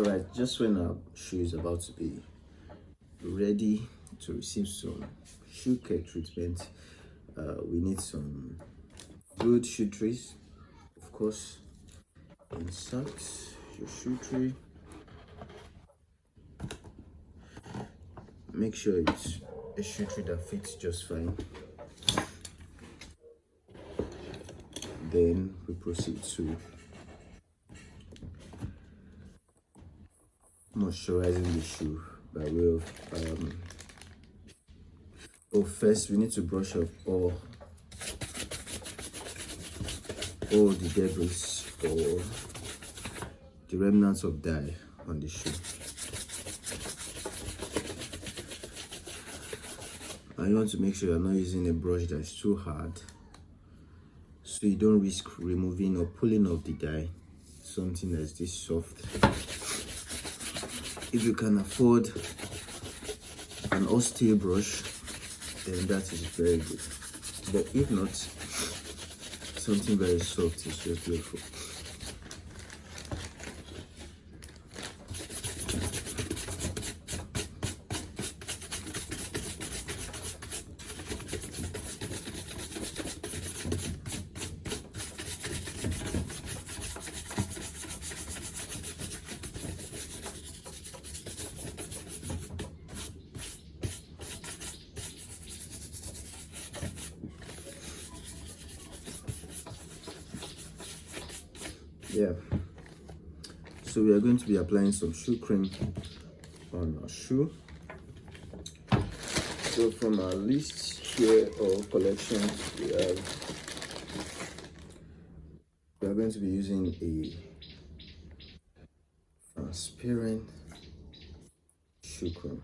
Alright, just when our shoe is about to be ready to receive some shoe care treatment, we need some good shoe trees. Of course, insert your shoe tree. Make sure it's a shoe tree that fits just fine. Then we proceed to moisturizing the shoe by way of first we need to brush off all the debris or the remnants of dye on the shoe. And you want to make sure you're not using a brush that's too hard, so you don't risk removing or pulling off the dye, something that's this soft. If you can afford an austere brush, then that is very good. But if not, something very soft is just beautiful. Yeah, so we are going to be applying some shoe cream on our shoe. So from our list here of collections, we are going to be using a transparent shoe cream.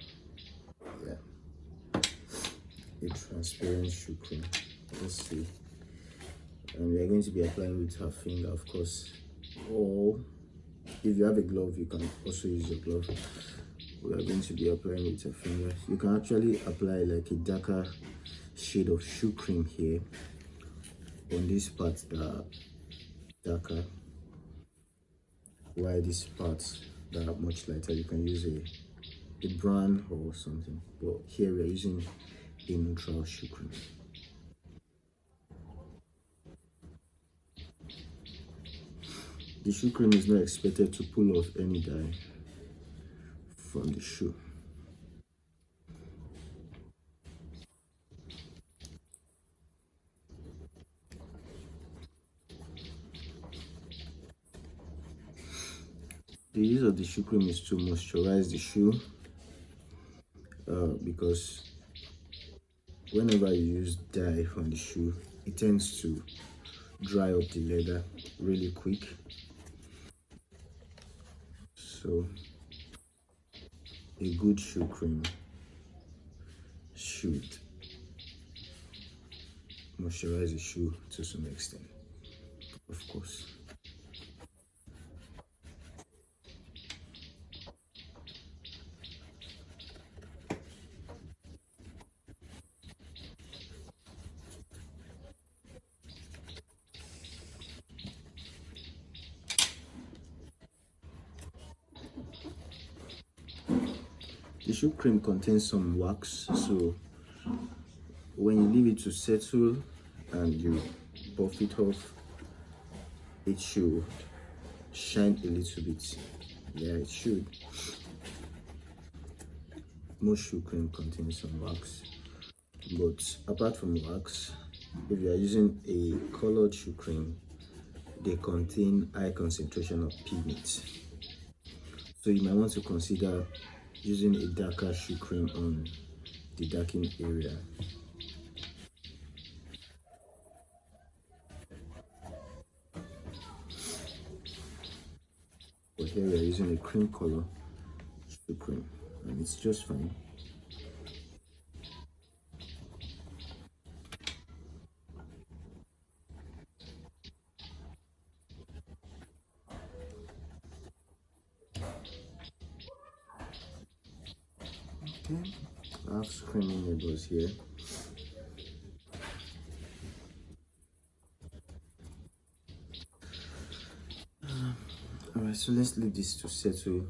Yeah, a transparent shoe cream. Let's see. And we are going to be applying with our finger, of course. Or if you have a glove, you can also use your glove. We are going to be applying with your fingers. You can actually apply like a darker shade of shoe cream here on these parts that are darker, while these parts that are much lighter, you can use a brown or something. But here we are using a neutral shoe cream. The shoe cream is not expected to pull off any dye from the shoe. The use of the shoe cream is to moisturize the shoe because whenever you use dye on the shoe, it tends to dry up the leather really quick. So a good shoe cream should moisturize the shoe to some extent, of course. The shoe cream contains some wax, so when you leave it to settle and you buff it off, it should shine a little bit. Yeah, it should. Most shoe cream contains some wax, but apart from wax, if you are using a colored shoe cream, they contain high concentration of pigment. So you might want to consider using a darker shoe cream on the darkened area. But here we are using a cream color shoe cream, and it's just fine. Okay, I have screaming neighbors here. Alright, so let's leave this to settle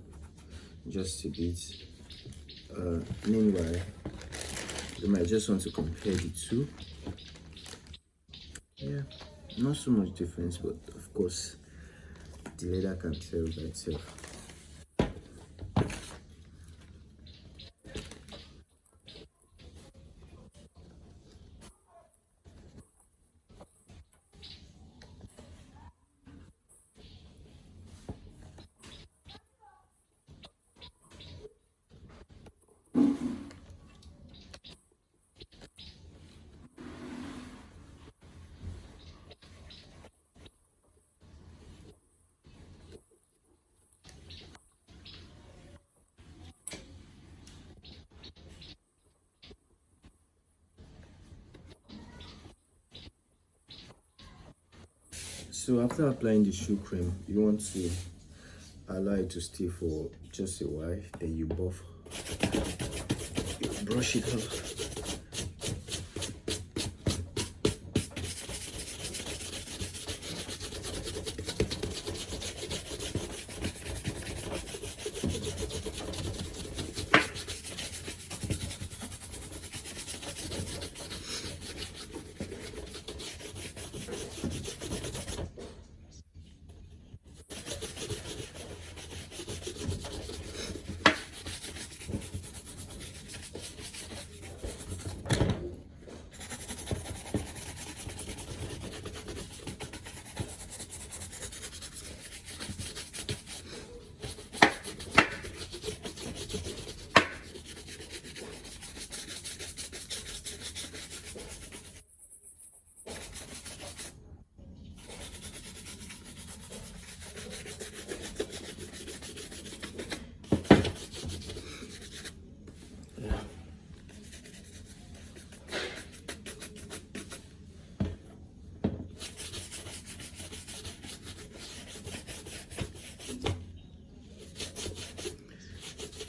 just a bit. Meanwhile, you might just want to compare the two. Yeah, not so much difference, but of course the leather can tell by itself. So after applying the shoe cream, you want to allow it to stay for just a while, then you buff, you brush it off.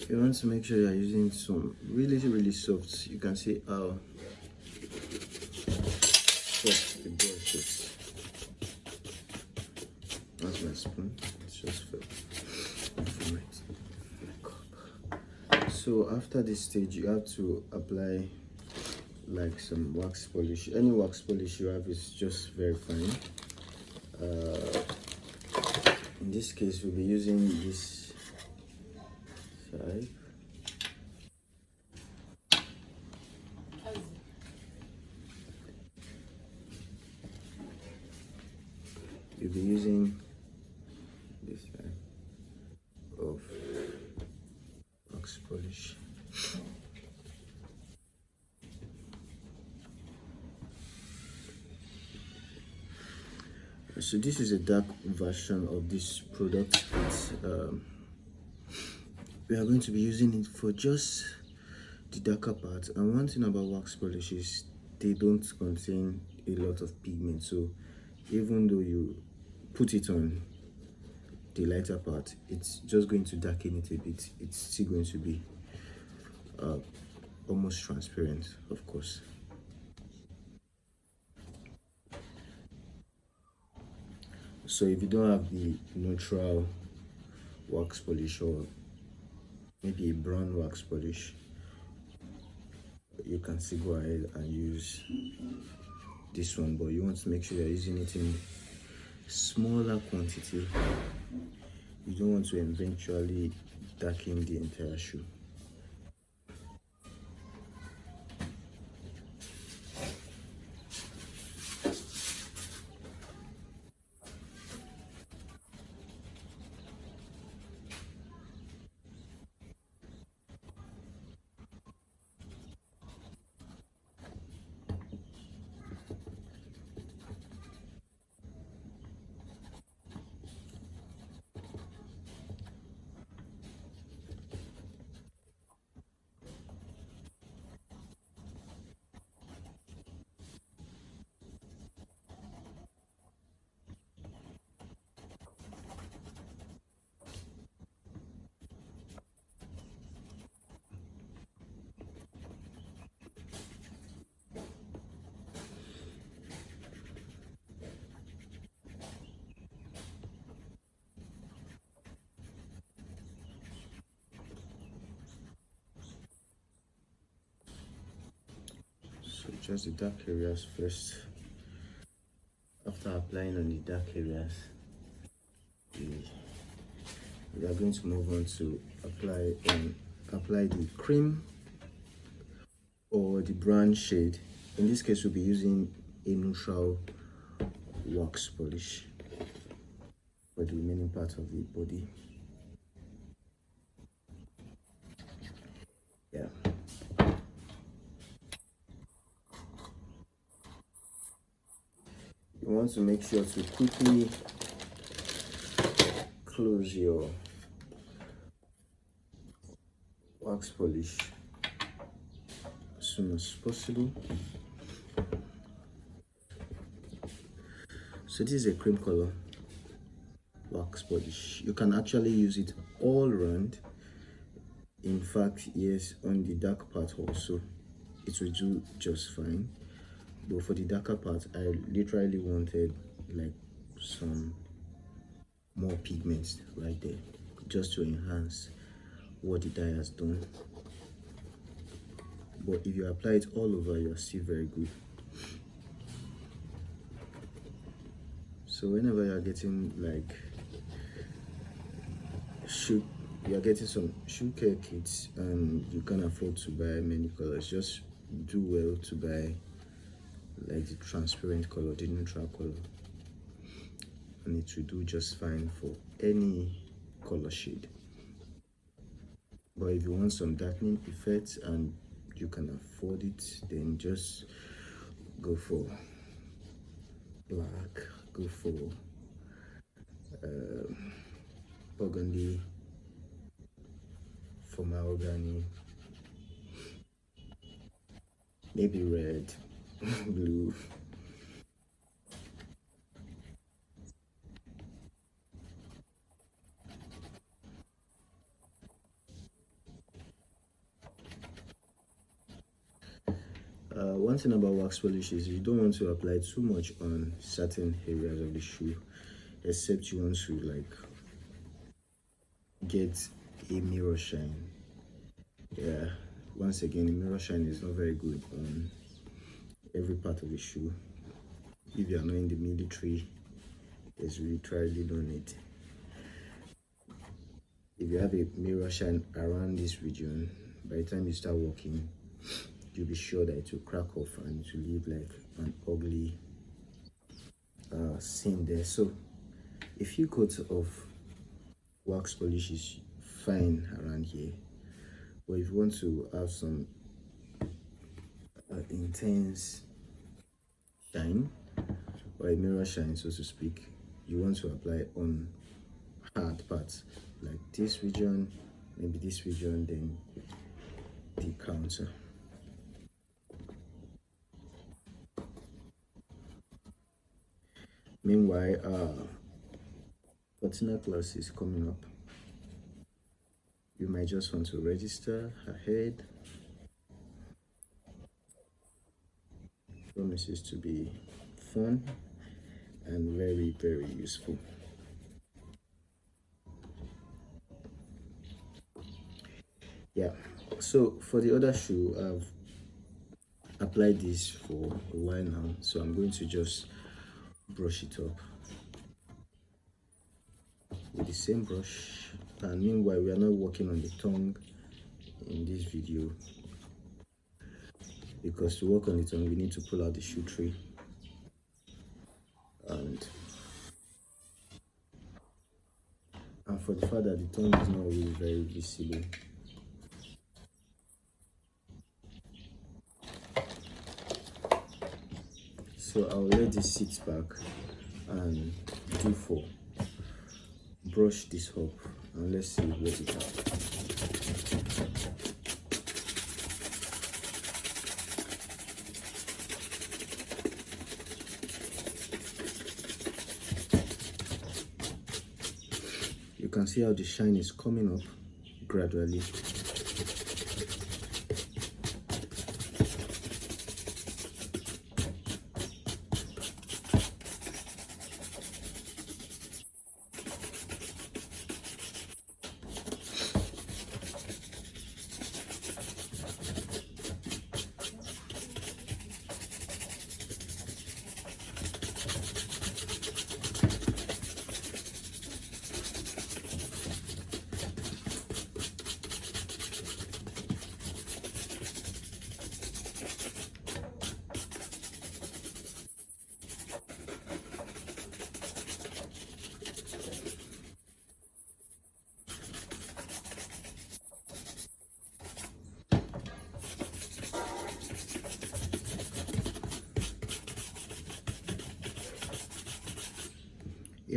You want to make sure you're using some really soft. You can see how soft the brush is. That's my spoon. It's just fell from it. So after this stage, you have to apply like some wax polish. Any wax polish you have is just very fine. In this case, we'll be using this side. You'll be using this side of wax polish. So this is a dark version of this product. We are going to be using it for just the darker part. And one thing about wax polish is they don't contain a lot of pigment. So even though you put it on the lighter part, it's just going to darken it a bit. It's still going to be almost transparent, of course. So if you don't have the neutral wax polish or maybe a brown wax polish, you can still go ahead and use this one, but you want to make sure you're using it in smaller quantity. You don't want to eventually darken the entire shoe. So just the dark areas first. After applying on the dark areas, we are going to move on to apply the cream or the brown shade. In this case, we'll be using a neutral wax polish for the remaining part of the body. Yeah. You want to make sure to quickly close your wax polish as soon as possible. So this is a cream color wax polish. You can actually use it all around. In fact, yes, on the dark part also it will do just fine, but for the darker part I literally wanted like some more pigments right there, just to enhance what the dye has done. But if you apply it all over, you are still very good. So whenever you are getting like you are getting some shoe care kits and you can't afford to buy many colors, just do well to buy like the transparent color, the neutral color, and it will do just fine for any color shade. But if you want some darkening effects and you can afford it, then just go for black, go for burgundy, for mahogany, maybe red, blue. One thing about wax polish is you don't want to apply too much on certain areas of the shoe, except you want to like get a mirror shine. Yeah, once again, the mirror shine is not very good on every part of the shoe. If you are not in the military, it's literally no need. If you have a mirror shine around this region, by the time you start walking, you'll be sure that it will crack off and it will leave like an ugly seam there. So a few coats of wax polish is fine around here, but if you want to have some intense shine, or a mirror shine so to speak, you want to apply on hard parts like this region, maybe this region, then the counter. Meanwhile, patina class is coming up. You might just want to register ahead. Promises to be fun and very, very useful. Yeah, so for the other shoe, I've applied this for a while now, so I'm going to just brush it up with the same brush. And meanwhile, we are not working on the tongue in this video, because to work on the tongue we need to pull out the shoe tray, and for the fact that the tongue is not really very visible, so I'll let this sit back and do for brush this up, and let's see what it has. You can see how the shine is coming up gradually.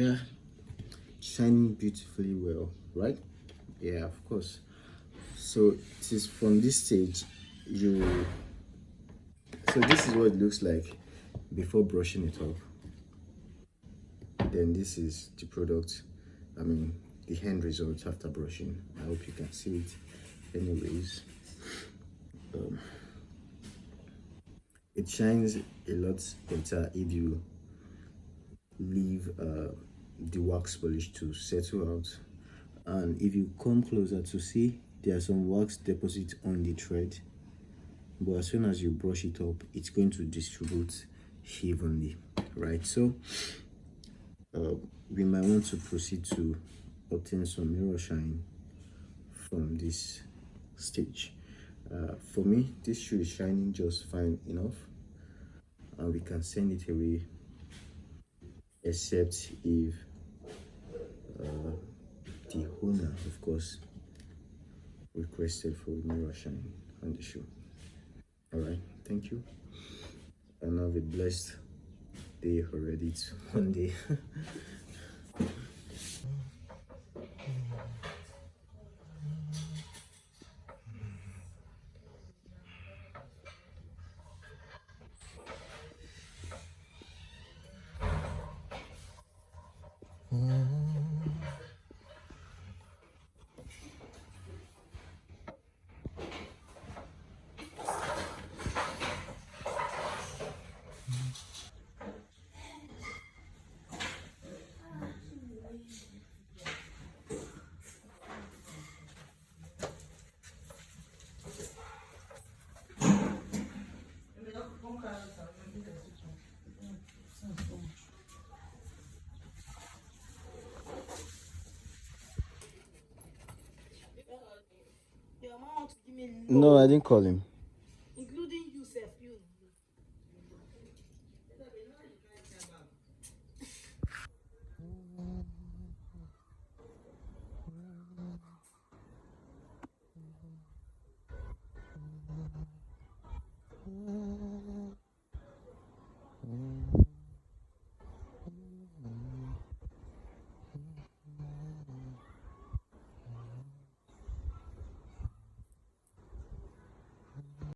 Yeah, shining beautifully well, right? Yeah, of course. So it is from this stage you, so this is what it looks like before brushing it off. Then this is the product, I mean the end result after brushing. I hope you can see it. Anyways, it shines a lot better if you leave the wax polish to settle out, and if you come closer to see, there are some wax deposits on the thread, but as soon as you brush it up, it's going to distribute evenly, right? So we might want to proceed to obtain some mirror shine from this stage. For me, this shoe is shining just fine enough, and we can send it away, except if the owner, of course, requested for mirror shine on the shoe. All right, thank you, and have a blessed day already. It's Monday. No, I didn't call him.